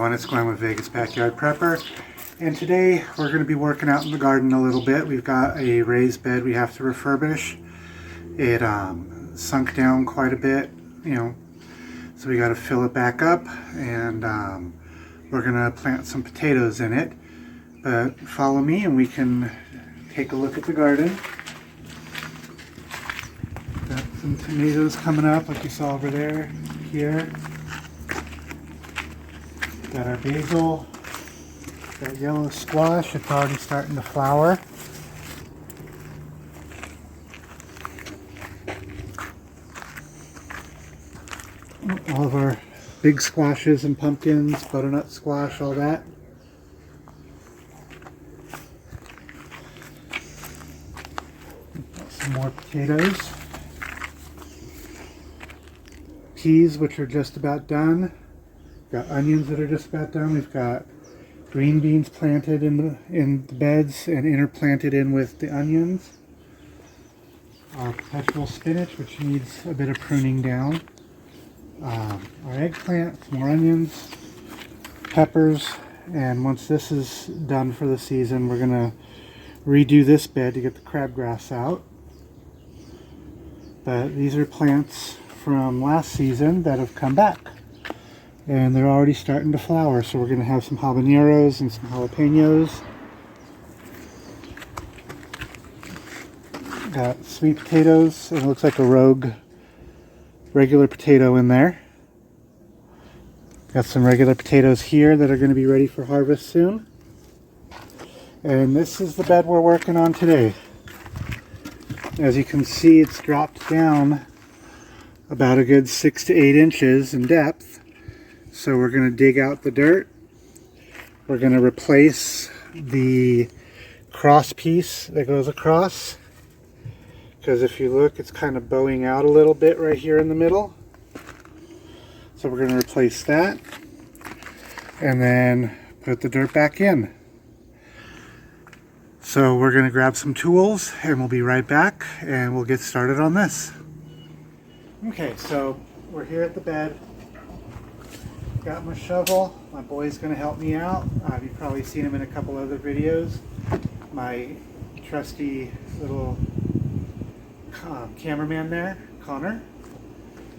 everyone, it's Glenn with Vegas Backyard Prepper, and today we're going to be working out in the garden a little bit. We've got a raised bed we have to refurbish. It sunk down quite a bit, so we got to fill it back up, and we're going to plant some potatoes in it. But follow me and we can take a look at the garden. Got some tomatoes coming up like you saw over there, here. Got our basil, got yellow squash, it's already starting to flower. All of our big squashes and pumpkins, butternut squash, all that. Got some more potatoes. Peas, which are just about done. Got onions that are just about done. We've got green beans planted in the beds and interplanted in with the onions. Our perpetual spinach, which needs a bit of pruning down. Our eggplant, some more onions, peppers, and once this is done for the season, we're going to redo this bed to get the crabgrass out. But these are plants from last season that have come back. And they're already starting to flower, so we're going to have some habaneros and some jalapenos. Got sweet potatoes, and it looks like a rogue regular potato in there. Got some regular potatoes here that are going to be ready for harvest soon. And this is the bed we're working on today. As you can see, it's dropped down about a good 6 to 8 inches in depth. So we're going to dig out the dirt. We're going to replace the cross piece that goes across, because if you look, it's kind of bowing out a little bit right here in the middle. So we're going to replace that and then put the dirt back in. So we're going to grab some tools and we'll be right back and we'll get started on this. Okay, so we're here at the bed. Got my shovel. My boy's going to help me out. You've probably seen him in a couple other videos. My trusty little cameraman there, Connor.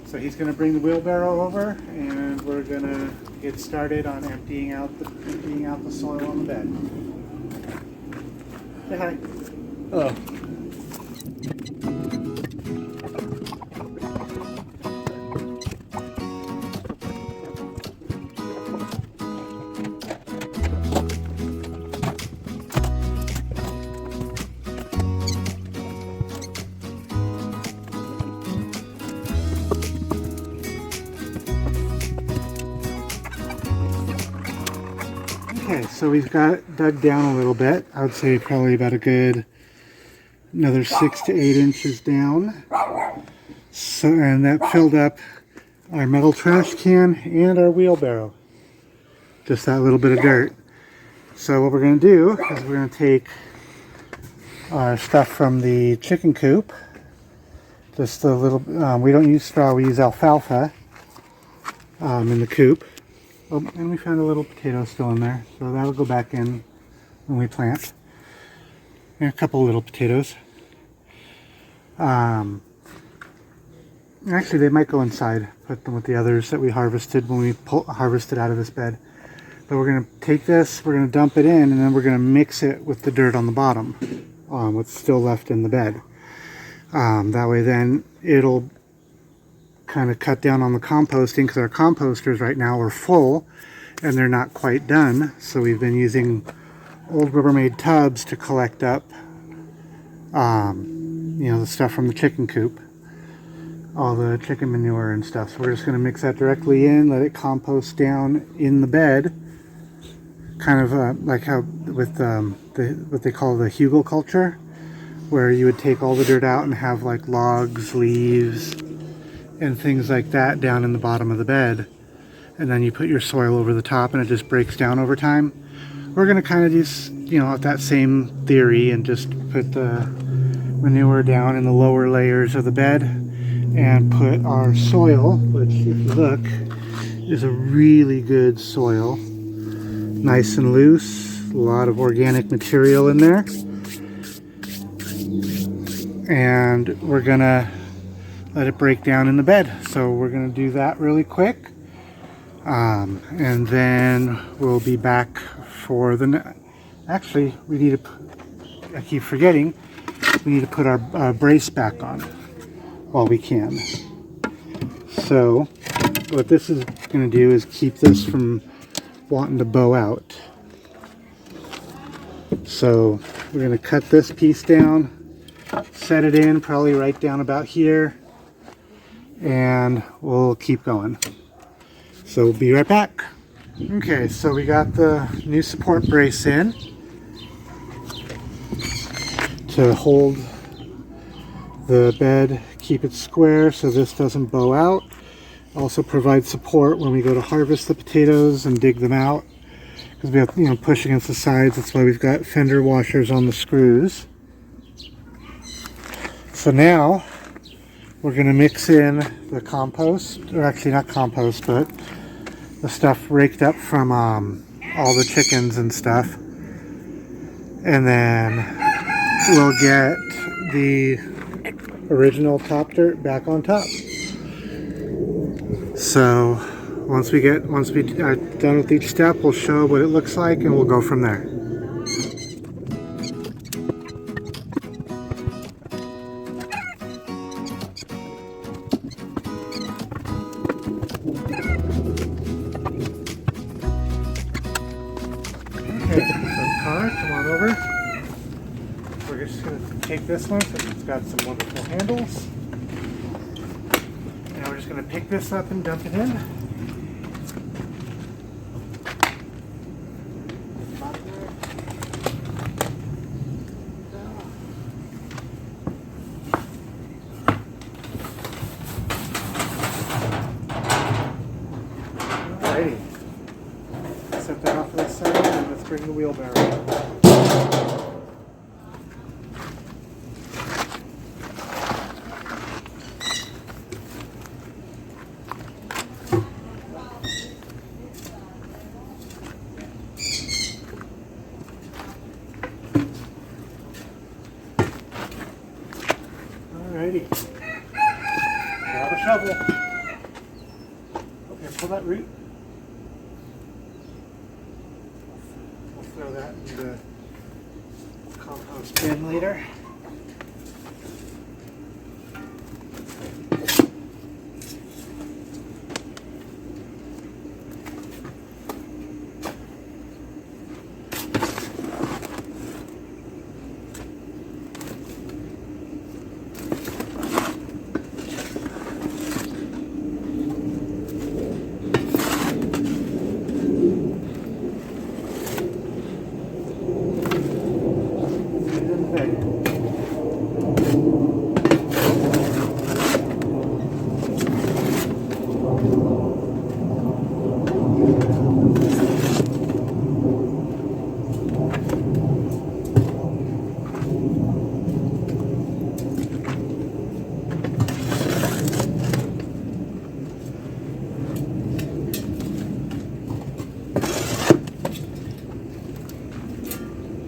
So he's going to bring the wheelbarrow over, and we're going to get started on emptying out the soil on the bed. Say hi. Hello. Okay, so we've got it dug down a little bit. I would say probably about another 6 to 8 inches down. So, and that filled up our metal trash can and our wheelbarrow. Just that little bit of dirt. So what we're going to do is we're going to take our stuff from the chicken coop. Just a little, we don't use straw, we use alfalfa in the coop. Oh, and we found a little potato still in there, so that'll go back in when we plant. And a couple little potatoes. Actually, they might go inside. Put them with the others that we harvested when we harvested out of this bed. But we're going to take this, we're going to dump it in, and then we're going to mix it with the dirt on the bottom, what's still left in the bed. That way then it'll kind of cut down on the composting, because our composters right now are full and they're not quite done. So we've been using old Rubbermaid tubs to collect up the stuff from the chicken coop, all the chicken manure and stuff. So we're just going to mix that directly in, let it compost down in the bed, kind of like how with what they call the hugelkultur, where you would take all the dirt out and have like logs, leaves, and things like that down in the bottom of the bed, and then you put your soil over the top and it just breaks down over time. We're going to kind of just, that same theory and just put the manure down in the lower layers of the bed and put our soil, which if you look is a really good soil. nice and loose. A lot of organic material in there. And we're gonna let it break down in the bed. So we're gonna do that really quick. And then we'll be back for the... Actually, we need to... I keep forgetting. We need to put our brace back on while we can. So what this is going to do is keep this from wanting to bow out. So we're going to cut this piece down, set it in probably right down about here, and we'll keep going. So we'll be right back. Okay, so we got the new support brace in to hold the bed, keep it square so this doesn't bow out. Also provide support when we go to harvest the potatoes and dig them out, because we have, push against the sides. That's why we've got fender washers on the screws. So now we're going to mix in the compost, or actually not compost, but the stuff raked up from all the chickens and stuff, and then we'll get the original top dirt back on top. So once we are done with each step, we'll show what it looks like and we'll go from there. Okay, so Connor, come on over. We're just going to take this one because it's got some wonderful handles. And we're just going to pick this up and dump it in. Alrighty. Set that off to the side and let's bring the wheelbarrow. Alrighty. Grab a shovel. Okay, pull that root. We'll throw that in the compost bin later.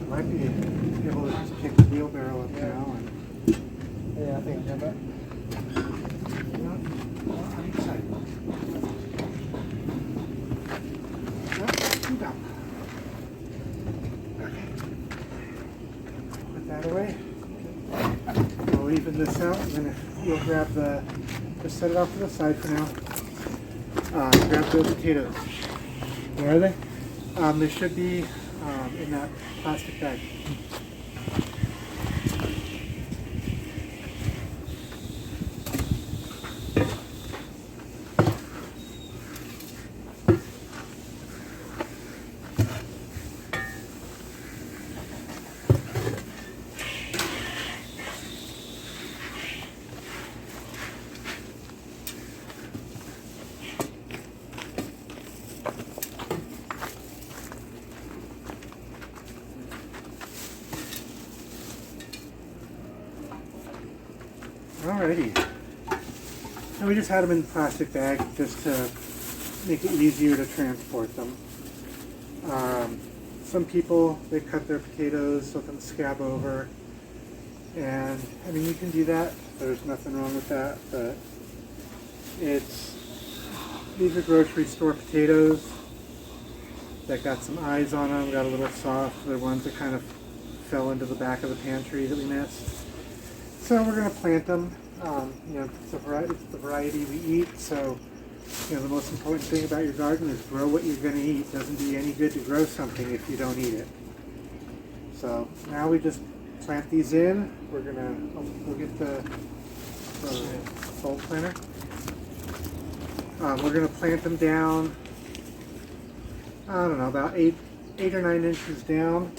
Might be able to just pick the wheelbarrow up now. And yeah, I think I have that. On each side. No, down. Okay. Put that away. We'll even this out, and then you'll grab the, just set it off to the side for now. Grab those potatoes. Where are they? They should be in that plastic bag. Alrighty. And we just had them in the plastic bag just to make it easier to transport them. Some people, they cut their potatoes, let them scab over, and I mean, you can do that. There's nothing wrong with that, but these are grocery store potatoes that got some eyes on them, got a little soft. They're ones that kind of fell into the back of the pantry that we missed. So we're going to plant them. You know, it's the variety we eat. So, you know, the most important thing about your garden is grow what you're going to eat. It doesn't do you any good to grow something if you don't eat it. So now we just plant these in. We'll get the bulb planter. We're going to plant them down, I don't know, about 8 or 9 inches down.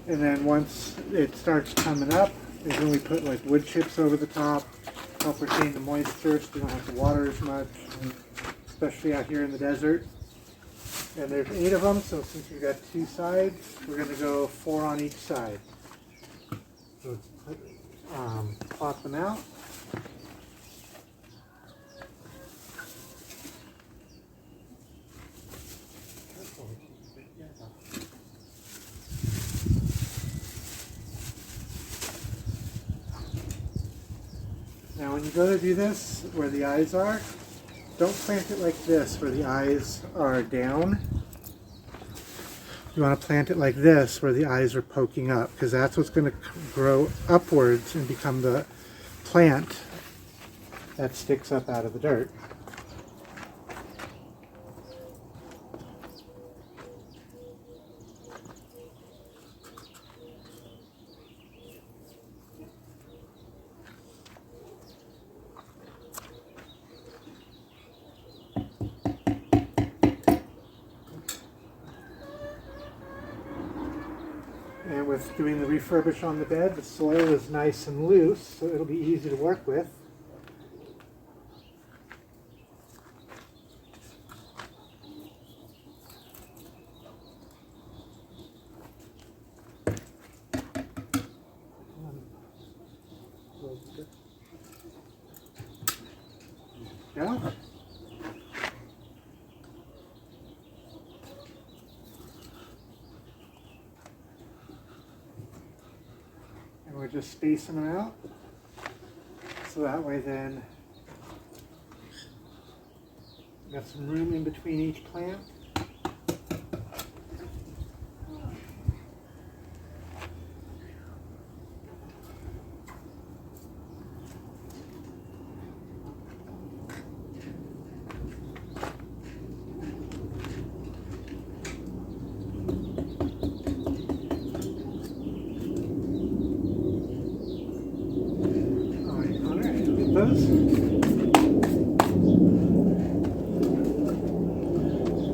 And then once it starts coming up, is when we put like wood chips over the top, help retain the moisture so we don't have to water as much, especially out here in the desert. And there's 8 of them, so since we've got 2 sides, we're going to go 4 on each side. So let's plot them out. Now when you go to do this, where the eyes are, don't plant it like this, where the eyes are down. You want to plant it like this, where the eyes are poking up, because that's what's going to grow upwards and become the plant that sticks up out of the dirt. And with doing the refurbish on the bed, the soil is nice and loose, so it'll be easy to work with. Yeah. And we're just spacing them out, so that way then we got some room in between each plant.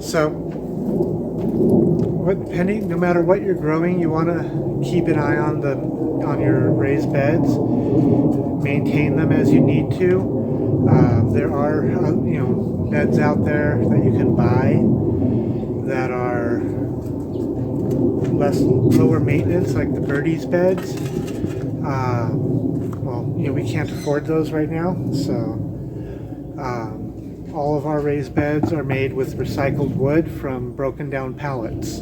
So, no matter what you're growing, you want to keep an eye on your raised beds. Maintain them as you need to. There are beds out there that you can buy that are lower maintenance, like the Birdie's beds. We can't afford those right now, so all of our raised beds are made with recycled wood from broken down pallets.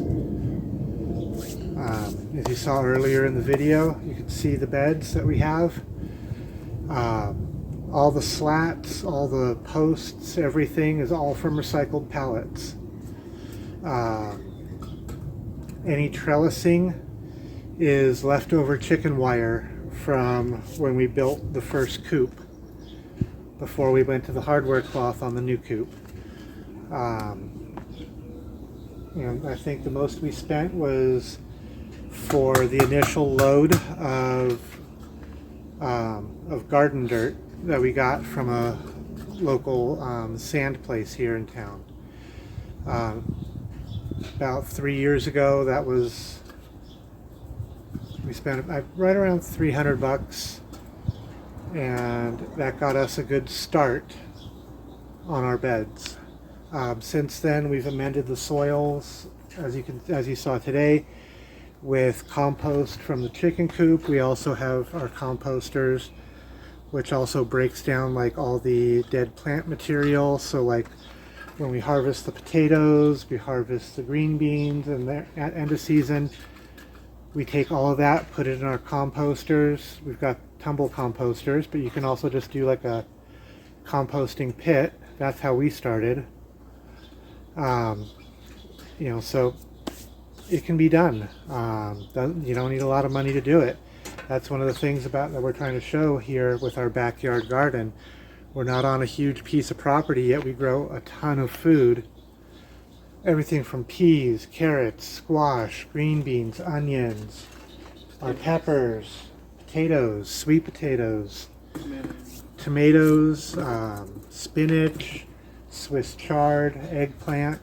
As you saw earlier in the video, you can see the beds that we have. All the slats, all the posts, everything is all from recycled pallets. Any trellising is leftover chicken wire from when we built the first coop, before we went to the hardware cloth on the new coop. I think the most we spent was for the initial load of garden dirt that we got from a local sand place here in town. About 3 years ago, we spent right around $300, and that got us a good start on our beds. Since then, we've amended the soils, as you saw today, with compost from the chicken coop. We also have our composters, which also breaks down like all the dead plant material. So like when we harvest the potatoes, we harvest the green beans, and at end of season, we take all of that, put it in our composters. We've got tumble composters, but you can also just do like a composting pit. That's how we started. You know, so it can be done. You don't need a lot of money to do it. That's one of the things about that we're trying to show here with our backyard garden. We're not on a huge piece of property, yet we grow a ton of food. Everything from peas, carrots, squash, green beans, onions, our peppers, potatoes, sweet potatoes, tomatoes, spinach, Swiss chard, eggplant.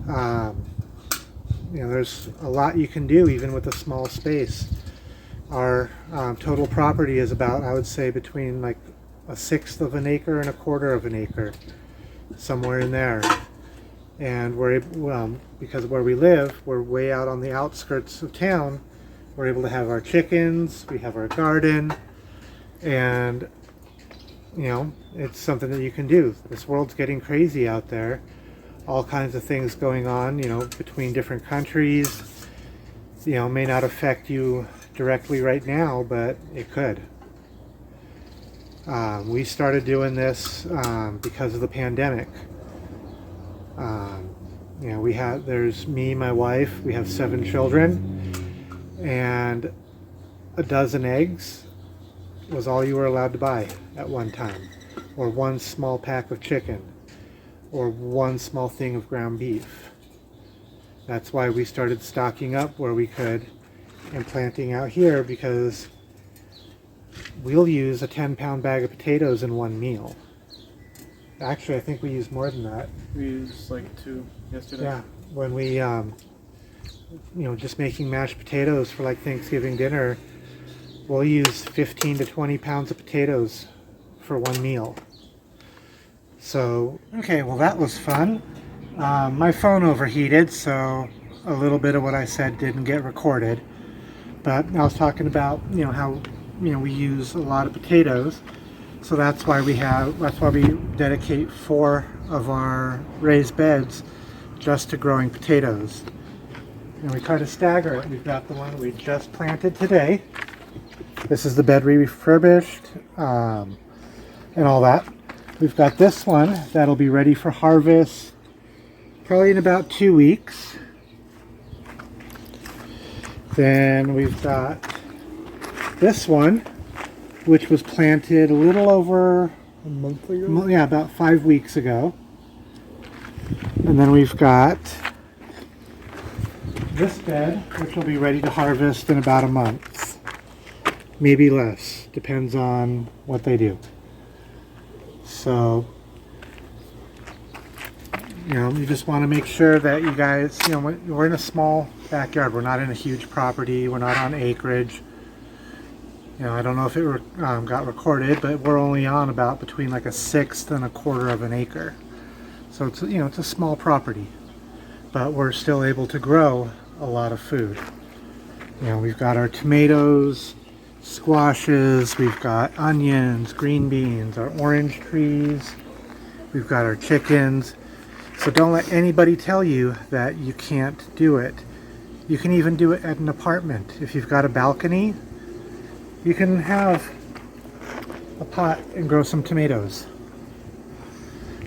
You know, there's a lot you can do even with a small space. Our total property is about, I would say, between like 1/6 of an acre and 1/4 of an acre, somewhere in there. And we're able, because of where we live, we're way out on the outskirts of town. We're able to have our chickens, we have our garden, and you know, it's something that you can do. This world's getting crazy out there. All kinds of things going on, you know, between different countries. You know, may not affect you directly right now, but it could. We started doing this because of the pandemic. You know, there's me, my wife, we have 7 children, and a dozen eggs was all you were allowed to buy at one time, or 1 small pack of chicken, or 1 small thing of ground beef. That's why we started stocking up where we could and planting out here, because we'll use a 10-pound bag of potatoes in 1 meal. Actually, I think we use more than that. We used like 2 yesterday. Yeah, when we, you know, just making mashed potatoes for like Thanksgiving dinner, we'll use 15 to 20 pounds of potatoes for 1 meal. So, okay, well that was fun. My phone overheated, so a little bit of what I said didn't get recorded. But I was talking about, you know, how, you know, we use a lot of potatoes. So that's why we dedicate 4 of our raised beds just to growing potatoes. And we try to stagger it. We've got the one we just planted today. This is the bed we refurbished, and all that. We've got this one that'll be ready for harvest probably in about 2 weeks. Then we've got this one, which was planted a little over a month ago? Yeah, about 5 weeks ago. And then we've got this bed, which will be ready to harvest in about a month. Maybe less, depends on what they do. So, you know, you just want to make sure that you guys, you know, we're in a small backyard. We're not in a huge property. We're not on acreage. You know, I don't know if it got recorded, but we're only on about between like 1/6 and 1/4 of an acre. So it's, you know, it's a small property, but we're still able to grow a lot of food. You know, we've got our tomatoes, squashes, we've got onions, green beans, our orange trees, we've got our chickens. So don't let anybody tell you that you can't do it. You can even do it at an apartment. If you've got a balcony, you can have a pot and grow some tomatoes.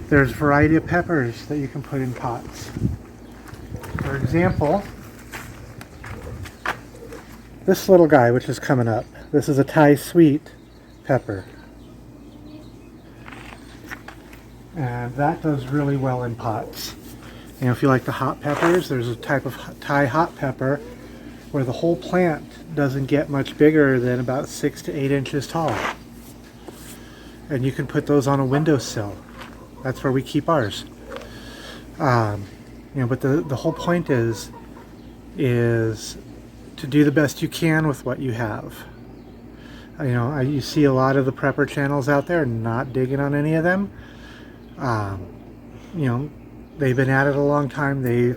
There's a variety of peppers that you can put in pots. For example, this little guy, which is coming up, this is a Thai sweet pepper. And that does really well in pots. You know, if you like the hot peppers, there's a type of Thai hot pepper where the whole plant doesn't get much bigger than about 6 to 8 inches tall. And you can put those on a windowsill. That's where we keep ours. You know, but the whole point is to do the best you can with what you have. You know, you see a lot of the prepper channels out there, not digging on any of them. You know, they've been at it a long time. They,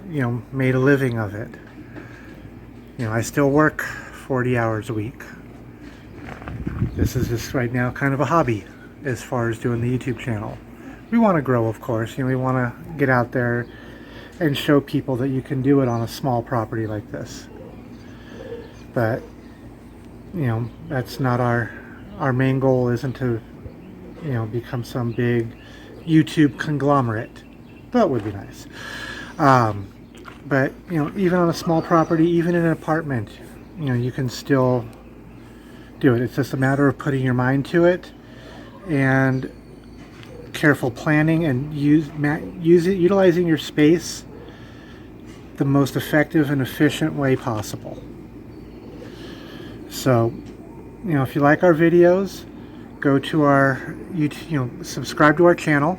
you know, made a living of it. You know, I still work 40 hours a week. This is just right now kind of a hobby as far as doing the YouTube channel. we want to grow, of course. We want to get out there and show people that you can do it on a small property like this. But that's not our main goal. Isn't to become some big YouTube conglomerate. That would be nice. But even on a small property, even in an apartment, you can still do it. It's just a matter of putting your mind to it and careful planning and utilizing your space the most effective and efficient way possible. So, if you like our videos, go to our YouTube, subscribe to our channel.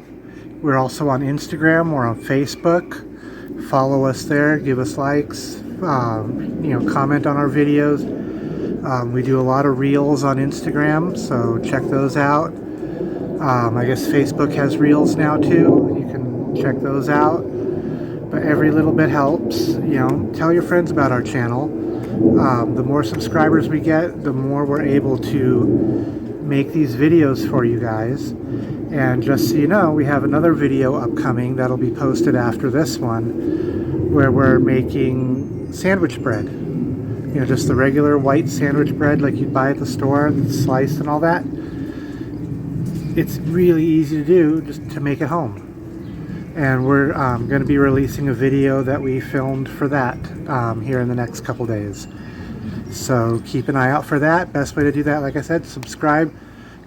We're also on Instagram, we're on Facebook. Follow us there, give us likes, comment on our videos. We do a lot of reels on Instagram, so check those out. I guess Facebook has reels now too. You can check those out. But every little bit helps. Tell your friends about our channel. The more subscribers we get, the more we're able to make these videos for you guys. And just so you know, we have another video upcoming that'll be posted after this one, where we're making sandwich bread. Just the regular white sandwich bread like you'd buy at the store, sliced and all that. It's really easy to do, just to make at home. And we're going to be releasing a video that we filmed for that here in the next couple days. So keep an eye out for that. Best way to do that, like I said, subscribe,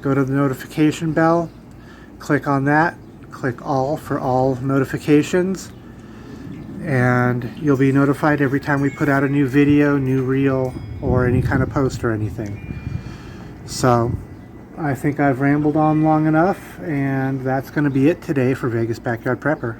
go to the notification bell, click on that, click all for all notifications, and you'll be notified every time we put out a new video, new reel, or any kind of post or anything. So I think I've rambled on long enough, and that's going to be it today for Vegas Backyard Prepper.